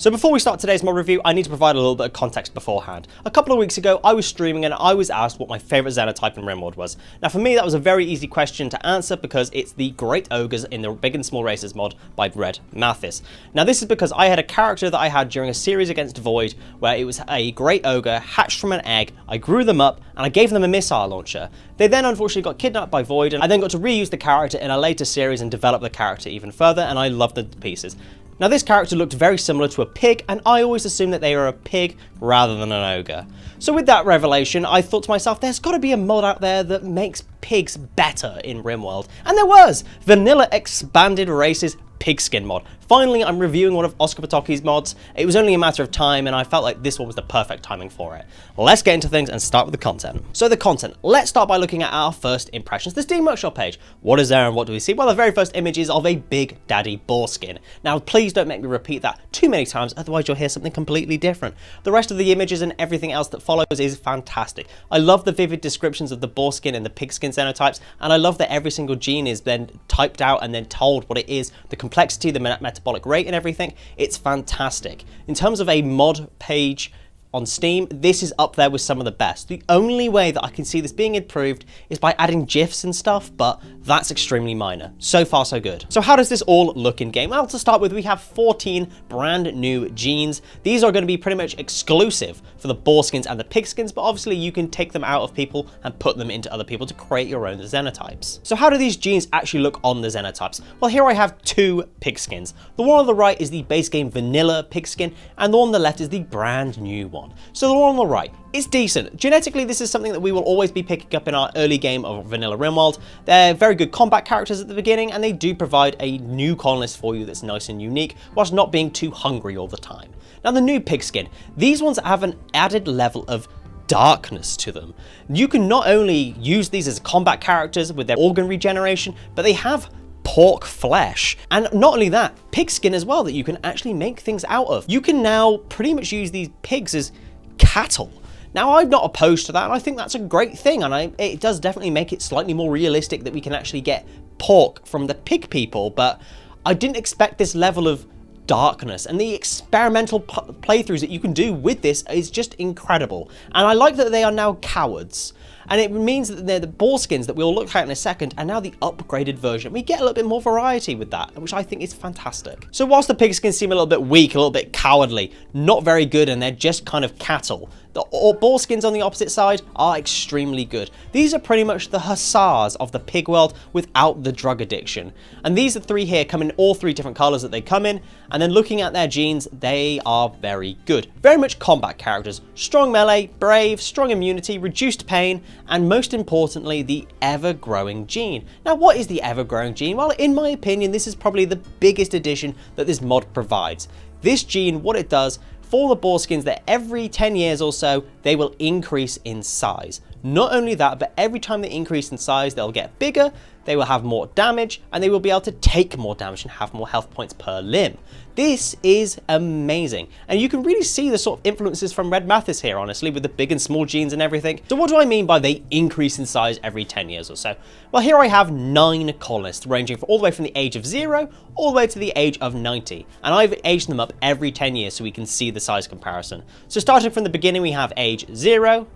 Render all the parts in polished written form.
So before we start today's mod review, I need to provide a little bit of context beforehand. A couple of weeks ago, I was streaming and I was asked what my favourite Xenotype in Rimworld was. Now for me, that was a very easy question to answer because it's the Great Ogres in the Big and Small Races mod by Red Mathis. Now this is because I had a character that I had during a series against Void where it was a Great Ogre hatched from an egg, I grew them up and I gave them a missile launcher. They then unfortunately got kidnapped by Void and I then got to reuse the character in a later series and develop the character even further, and I loved the pieces. Now this character looked very similar to a pig, and I always assumed that they were a pig rather than an ogre. So with that revelation, I thought to myself, there's got to be a mod out there that makes pigs better in Rimworld. And there was! Vanilla Expanded Races Pigskin mod. Finally, I'm reviewing one of Oscar Patoki's mods. It was only a matter of time, and I felt like this one was the perfect timing for it. Let's get into things and start with the content. So the content. Let's start by looking at our first impressions. The Steam Workshop page. What is there and what do we see? Well, the very first image is of a Big Daddy boar skin. Now, please don't make me repeat that too many times, otherwise you'll hear something completely different. The rest of the images and everything else that follows is fantastic. I love the vivid descriptions of the boar skin and the pigskin xenotypes, and I love that every single gene is then typed out and then told what it is, the complexity, the metabolic rate and everything. It's fantastic. In terms of a mod page on Steam, this is up there with some of the best. The only way that I can see this being improved is by adding GIFs and stuff, but that's extremely minor. So far, so good. So how does this all look in game? Well, to start with, we have 14 brand new genes. These are going to be pretty much exclusive for the boar skins and the pig skins, but obviously you can take them out of people and put them into other people to create your own xenotypes. So how do these genes actually look on the xenotypes? Well, here I have two pig skins. The one on the right is the base game vanilla pig skin, and the one on the left is the brand new one. So the one on the right, it's decent. Genetically, this is something that we will always be picking up in our early game of Vanilla Rimworld. They're very good combat characters at the beginning, and they do provide a new colonist for you that's nice and unique, whilst not being too hungry all the time. Now the new pigskin, these ones have an added level of darkness to them. You can not only use these as combat characters with their organ regeneration, but they have pork flesh, and not only that, pig skin as well that you can actually make things out of. You can now pretty much use these pigs as cattle. Now, I'm not opposed to that, and I think that's a great thing, and it does definitely make it slightly more realistic that we can actually get pork from the pig people, but I didn't expect this level of darkness, and the experimental playthroughs that you can do with this is just incredible. And I like that they are now cowards. And it means that they're the boar skins that we'll look at in a second, and now the upgraded version. We get a little bit more variety with that, which I think is fantastic. So whilst the pig skins seem a little bit weak, a little bit cowardly, not very good, and they're just kind of cattle, the boar skins on the opposite side are extremely good. These are pretty much the hussars of the pig world without the drug addiction. And these three here come in all three different colors that they come in, and then looking at their genes, they are very good. Very much combat characters. Strong melee, brave, strong immunity, reduced pain, and most importantly, the ever-growing gene. Now, what is the ever-growing gene? Well, in my opinion, this is probably the biggest addition that this mod provides. This gene, what it does for the boar skins, that every 10 years or so, they will increase in size. Not only that, but every time they increase in size, they'll get bigger, they will have more damage, and they will be able to take more damage and have more health points per limb. This is amazing, and you can really see the sort of influences from Red Mathis here, honestly, with the big and small genes and everything. So what do I mean by they increase in size every 10 years or so? Well, here I have 9 colonists, ranging all the way from the age of 0 all the way to the age of 90, and I've aged them up every 10 years so we can see the size comparison. So starting from the beginning, we have age 0,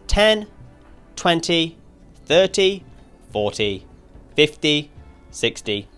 10, 20, 30, 40, 50, 60,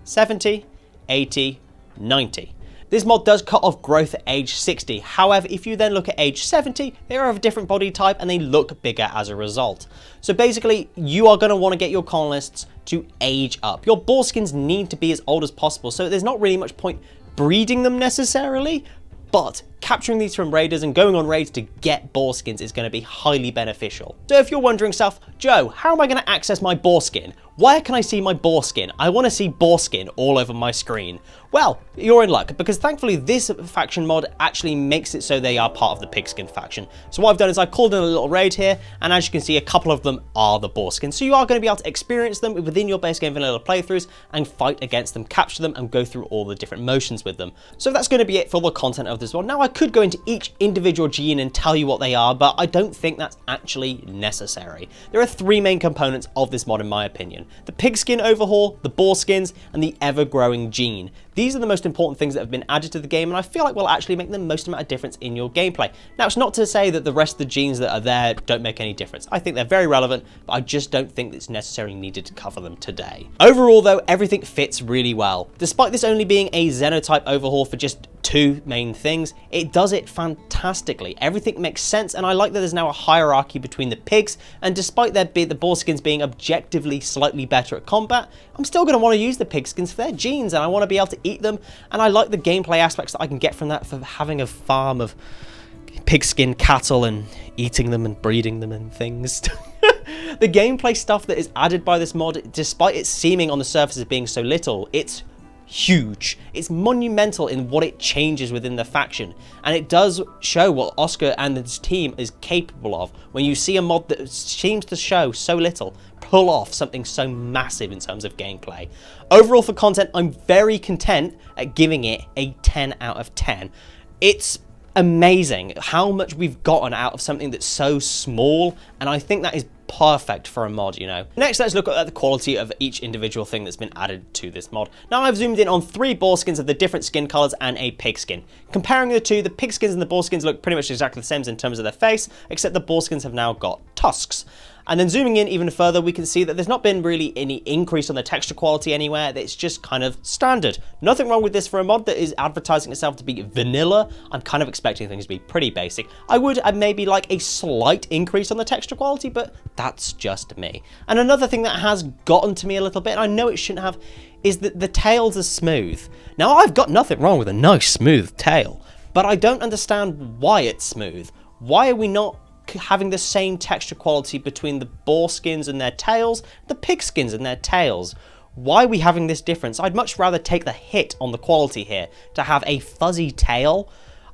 70, 80, 90. This mod does cut off growth at age 60. However, if you then look at age 70, they are of a different body type and they look bigger as a result. So basically, you are going to want to get your colonists to age up. Your boar skins need to be as old as possible, so there's not really much point breeding them necessarily, but capturing these from raiders and going on raids to get boar skins is going to be highly beneficial. So if you're wondering yourself, Joe, how am I going to access my boar skin? Where can I see my boar skin? I want to see boar skin all over my screen. Well, you're in luck, because thankfully this faction mod actually makes it so they are part of the pigskin faction. So what I've done is I've called in a little raid here, and as you can see, a couple of them are the boar skins. So you are going to be able to experience them within your base game vanilla playthroughs and fight against them, capture them, and go through all the different motions with them. So that's going to be it for the content of this one. Now I could go into each individual gene and tell you what they are, but I don't think that's actually necessary. There are 3 main components of this mod in my opinion. The pigskin overhaul, the boar skins, and the ever-growing gene. These are the most important things that have been added to the game, and I feel like will actually make the most amount of difference in your gameplay. Now, it's not to say that the rest of the genes that are there don't make any difference. I think they're very relevant, but I just don't think it's necessarily needed to cover them today. Overall, though, everything fits really well. Despite this only being a Xenotype overhaul for just 2 main things, it does it fantastically. Everything makes sense, and I like that there's now a hierarchy between the pigs, and despite the boar skins being objectively slightly better at combat, I'm still going to want to use the pig skins for their genes, and I want to be able to eat them, and I like the gameplay aspects that I can get from that, for having a farm of pigskin cattle and eating them and breeding them and things. The gameplay stuff that is added by this mod, despite it seeming on the surface as being so little, it's huge. It's monumental in what it changes within the faction, and it does show what Oscar and his team is capable of. When you see a mod that seems to show so little pull off something so massive in terms of gameplay. Overall, for content, I'm very content at giving it a 10 out of 10. It's amazing how much we've gotten out of something that's so small, and I think that is perfect for a mod, you know. Next, let's look at the quality of each individual thing that's been added to this mod. Now, I've zoomed in on 3 boar skins of the different skin colors and a pig skin. Comparing the two, the pig skins and the boar skins look pretty much exactly the same in terms of their face, except the boar skins have now got tusks. And then zooming in even further, we can see that there's not been really any increase on the texture quality anywhere. It's just kind of standard. Nothing wrong with this for a mod that is advertising itself to be vanilla. I'm kind of expecting things to be pretty basic. I would maybe like a slight increase on the texture quality, but that's just me. And another thing that has gotten to me a little bit, and I know it shouldn't have, is that the tails are smooth. Now, I've got nothing wrong with a nice smooth tail, but I don't understand why it's smooth. Why are we not having the same texture quality between the boar skins and their tails, the pig skins and their tails? Why are we having this difference? I'd much rather take the hit on the quality here to have a fuzzy tail.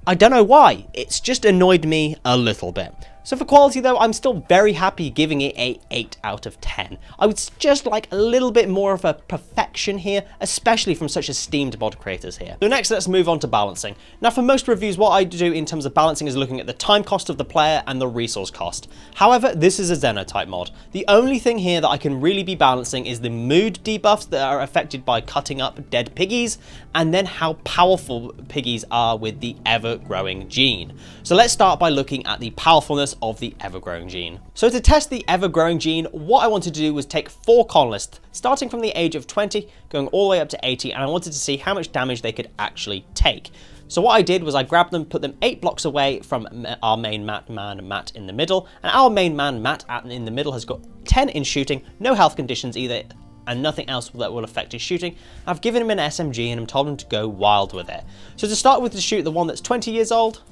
I don't know why, it's just annoyed me a little bit. So for quality though, I'm still very happy giving it a 8 out of 10. I would just like a little bit more of a perfection here, especially from such esteemed mod creators here. So next, let's move on to balancing. Now, for most reviews, what I do in terms of balancing is looking at the time cost of the player and the resource cost. However, this is a Xenotype mod. The only thing here that I can really be balancing is the mood debuffs that are affected by cutting up dead piggies, and then how powerful piggies are with the ever-growing gene. So let's start by looking at the powerfulness of the ever-growing gene. So to test the ever-growing gene, what I wanted to do was take 4 colonists, starting from the age of 20, going all the way up to 80, and I wanted to see how much damage they could actually take. So what I did was I grabbed them, put them 8 blocks away from our main man Matt in the middle, and our main man Matt in the middle has got 10 in shooting, no health conditions either, and nothing else that will affect his shooting. I've given him an SMG and I'm told him to go wild with it. So to start with, to shoot the one that's 20 years old,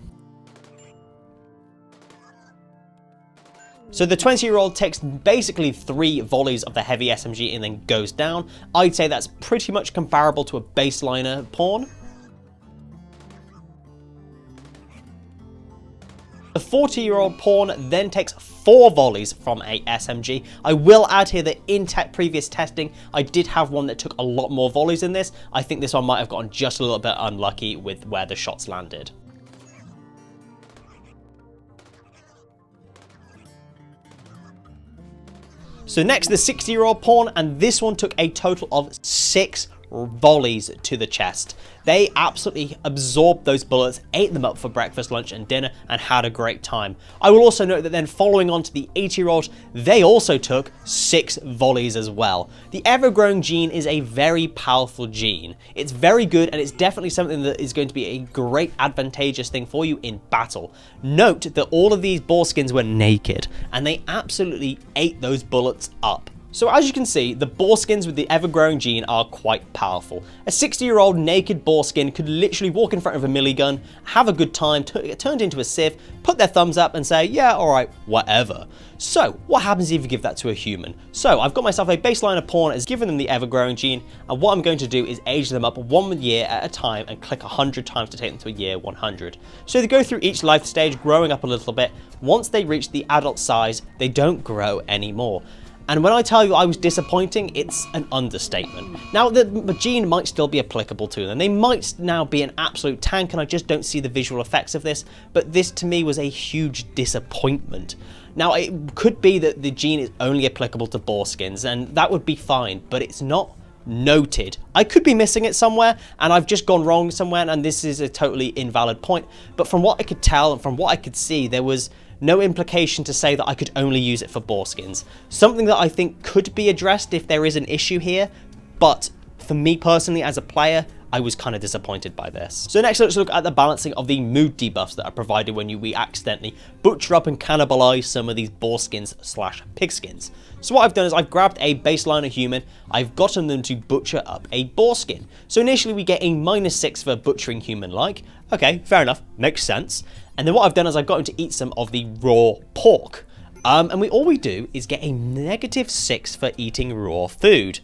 so the 20-year-old takes basically 3 volleys of the heavy SMG and then goes down. I'd say that's pretty much comparable to a baseliner pawn. The 40-year-old pawn then takes 4 volleys from a SMG. I will add here that in previous testing, I did have one that took a lot more volleys than this. I think this one might have gotten just a little bit unlucky with where the shots landed. So next, the 60-year-old pawn, and this one took a total of 6 volleys to the chest. They absolutely absorbed those bullets, ate them up for breakfast, lunch and dinner, and had a great time. I will also note that then following on to the 80-year-old, they also took 6 volleys as well. The ever-growing gene is a very powerful gene. It's very good, and it's definitely something that is going to be a great advantageous thing for you in battle. Note that all of these boar skins were naked, and they absolutely ate those bullets up. So as you can see, the boar skins with the ever-growing gene are quite powerful. A 60-year-old naked boar skin could literally walk in front of a melee gun, have a good time, get turned into a civ, put their thumbs up and say, yeah, alright, whatever. So, what happens if you give that to a human? So, I've got myself a baseliner pawn, has given them the ever-growing gene, and what I'm going to do is age them up 1 year at a time and click 100 times to take them to a year 100. So they go through each life stage, growing up a little bit. Once they reach the adult size, they don't grow anymore. And when I tell you I was disappointing, it's an understatement. Now, the gene might still be applicable to them. They might now be an absolute tank, and I just don't see the visual effects of this, but this to me was a huge disappointment. Now, it could be that the gene is only applicable to boar skins, and that would be fine, but it's not noted. I could be missing it somewhere, and I've just gone wrong somewhere, and this is a totally invalid point. But from what I could tell and from what I could see, there was no implication to say that I could only use it for boar skins. Something that I think could be addressed if there is an issue here, but for me personally as a player, I was kind of disappointed by this. So next, let's look at the balancing of the mood debuffs that are provided when we accidentally butcher up and cannibalize some of these boar skins / pig skins. So what I've done is I've grabbed a baseline human, I've gotten them to butcher up a boar skin. So initially we get a -6 for butchering human-like. Okay, fair enough, makes sense. And then what I've done is I've got him to eat some of the raw pork. And all we do is get a -6 for eating raw food.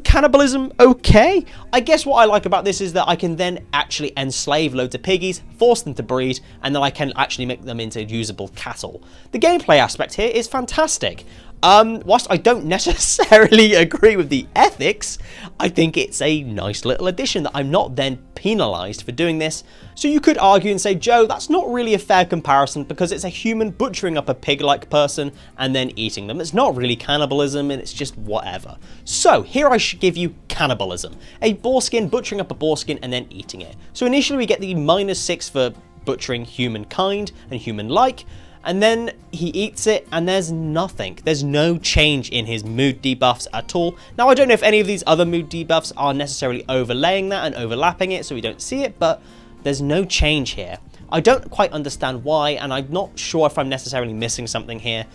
Cannibalism, okay. I guess what I like about this is that I can then actually enslave loads of piggies, force them to breed, and then I can actually make them into usable cattle. The gameplay aspect here is fantastic. Whilst I don't necessarily agree with the ethics, I think it's a nice little addition that I'm not then penalised for doing this. So you could argue and say, Joe, that's not really a fair comparison because it's a human butchering up a pig-like person and then eating them. It's not really cannibalism and it's just whatever. So here I should give you cannibalism. A boar skin, butchering up a boar skin and then eating it. So initially we get the -6 for butchering humankind and human-like, and then he eats it and there's nothing. There's no change in his mood debuffs at all. Now I don't know if any of these other mood debuffs are necessarily overlaying that and overlapping it so we don't see it, but there's no change here. I don't quite understand why, and I'm not sure if I'm necessarily missing something here,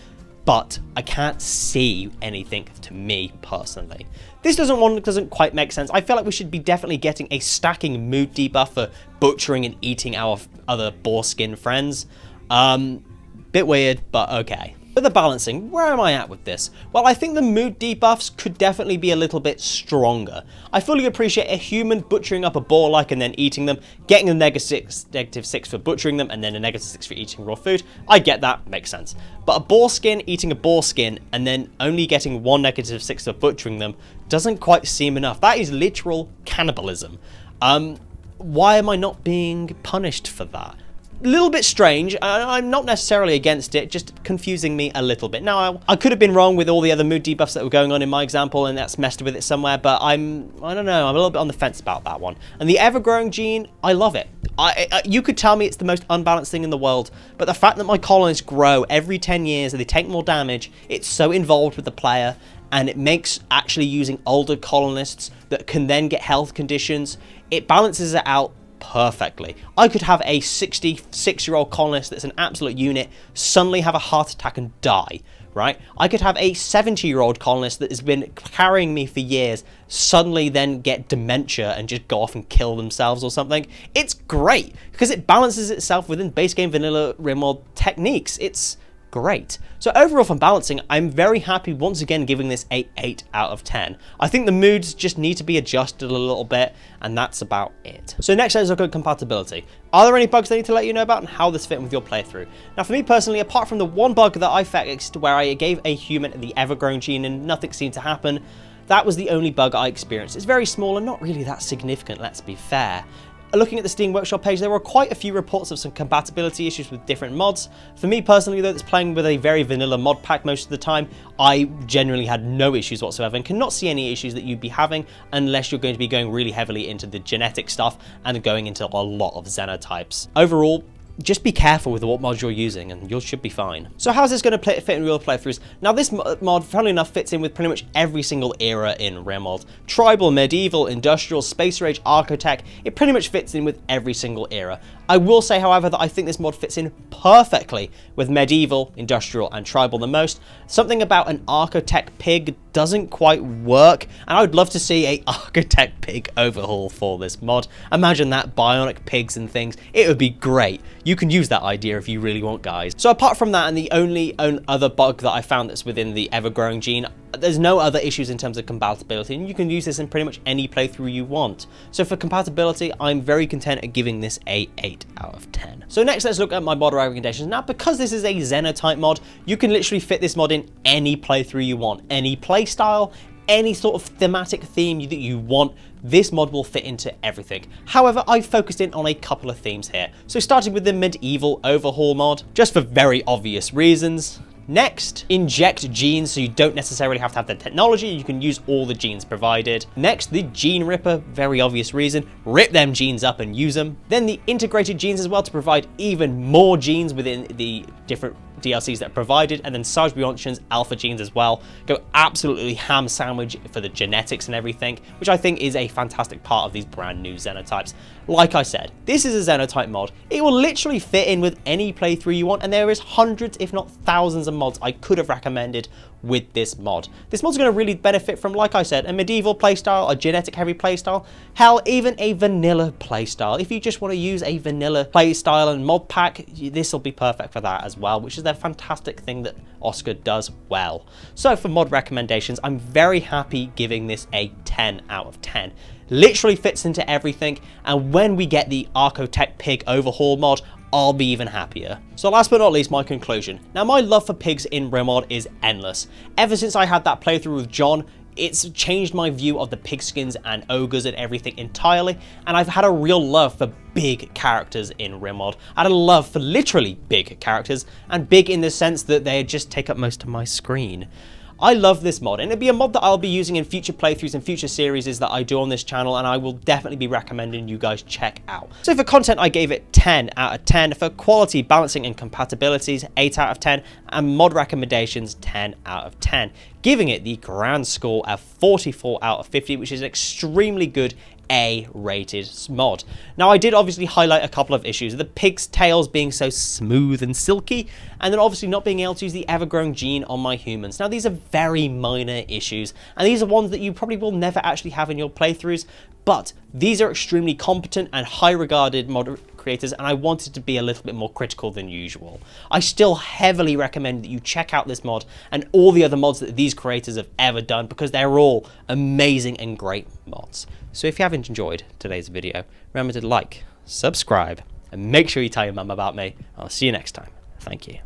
but I can't see anything to me personally. This doesn't quite make sense. I feel like we should be definitely getting a stacking mood debuff for butchering and eating our other boar skin friends. Bit weird, but okay. For the balancing, where am I at with this? Well, I think the mood debuffs could definitely be a little bit stronger. I fully appreciate a human butchering up a boar-like and then eating them, getting a -6 for butchering them, and then a -6 for eating raw food. I get that, makes sense. But a boar skin eating a boar skin and then only getting one -6 for butchering them doesn't quite seem enough. That is literal cannibalism. Why am I not being punished for that? A little bit strange. I'm not necessarily against it, just confusing me a little bit. Now, I could have been wrong with all the other mood debuffs that were going on in my example, and that's messed with it somewhere, but I don't know, I'm a little bit on the fence about that one. And the ever-growing gene, I love it. You could tell me it's the most unbalanced thing in the world, but the fact that my colonists grow every 10 years and they take more damage, it's so involved with the player, and it makes actually using older colonists that can then get health conditions, it balances it out perfectly. I could have a 66-year-old colonist that's an absolute unit suddenly have a heart attack and die, right? I could have a 70-year-old colonist that has been carrying me for years suddenly then get dementia and just go off and kill themselves or something. It's great because it balances itself within base game vanilla Rimworld techniques. It's great. So overall from balancing, I'm very happy once again giving this a 8 out of 10. I think the moods just need to be adjusted a little bit, and that's about it. So next, let's look at compatibility. Are there any bugs I need to let you know about and how this fit in with your playthrough? Now for me personally, apart from the one bug that I fixed where I gave a human the ever-growing gene and nothing seemed to happen, that was the only bug I experienced. It's very small and not really that significant, let's be fair. Looking at the Steam Workshop page, there were quite a few reports of some compatibility issues with different mods. For me personally though, that's playing with a very vanilla mod pack most of the time, I genuinely had no issues whatsoever and cannot see any issues that you'd be having unless you're going to be going really heavily into the genetic stuff and going into a lot of Xenotypes. Overall, just be careful with what mods you're using and you should be fine. So how's this going to fit in real playthroughs? Now this mod, funnily enough, fits in with pretty much every single era in Rimworld. Tribal, medieval, industrial, space age, architect, it pretty much fits in with every single era. I will say, however, that I think this mod fits in perfectly with medieval, industrial, and tribal the most. Something about an architect pig doesn't quite work, and I would love to see a architect pig overhaul for this mod. Imagine that, bionic pigs and things. It would be great. You can use that idea if you really want, guys. So apart from that, and the only other bug that I found that's within the ever-growing gene, there's no other issues in terms of compatibility, and you can use this in pretty much any playthrough you want. So for compatibility, I'm very content at giving this a 8 out of 10. So next, let's look at my mod recommendations. Now, because this is a Xenotype mod, you can literally fit this mod in any playthrough you want, any playstyle, any sort of thematic theme that you want. This mod will fit into everything. However, I've focused in on a couple of themes here. So starting with the medieval overhaul mod, just for very obvious reasons. Next, inject genes, so you don't necessarily have to have the technology, you can use all the genes provided. Next, the Gene Ripper, very obvious reason, rip them genes up and use them. Then the integrated genes as well to provide even more genes within the different DLCs that are provided, and then Sarge Beyondion's alpha genes as well. Go absolutely ham sandwich for the genetics and everything, which I think is a fantastic part of these brand new Xenotypes. Like I said, this is a Xenotype mod. It will literally fit in with any playthrough you want, and there is hundreds, if not thousands of mods I could have recommended with this mod. This mod's going to really benefit from, like I said, a medieval playstyle, a genetic heavy playstyle, hell, even a vanilla playstyle. If you just want to use a vanilla playstyle and mod pack, this will be perfect for that as well, which is a fantastic thing that Oscar does well. So for mod recommendations, I'm very happy giving this a 10 out of 10. Literally fits into everything, and when we get the Archotech Pig overhaul mod, I'll be even happier. So last but not least, my conclusion. Now, my love for pigs in Rimworld is endless. Ever since I had that playthrough with John, it's changed my view of the pigskins and ogres and everything entirely, and I've had a real love for big characters in Rimworld. I had a love for literally big characters, and big in the sense that they just take up most of my screen. I love this mod, and it'll be a mod that I'll be using in future playthroughs and future series that I do on this channel, and I will definitely be recommending you guys check out. So for content, I gave it 10 out of 10. For quality, balancing, and compatibilities, 8 out of 10. And mod recommendations, 10 out of 10. Giving it the grand score of 44 out of 50, which is an extremely good A-rated mod. Now, I did obviously highlight a couple of issues, the pig's tails being so smooth and silky, and then obviously not being able to use the ever-growing gene on my humans. Now, these are very minor issues, and these are ones that you probably will never actually have in your playthroughs, but these are extremely competent and high-regarded mod creators, and I wanted to be a little bit more critical than usual. I still heavily recommend that you check out this mod and all the other mods that these creators have ever done, because they're all amazing and great mods. So if you haven't enjoyed today's video, remember to like, subscribe, and make sure you tell your mum about me. I'll see you next time. Thank you.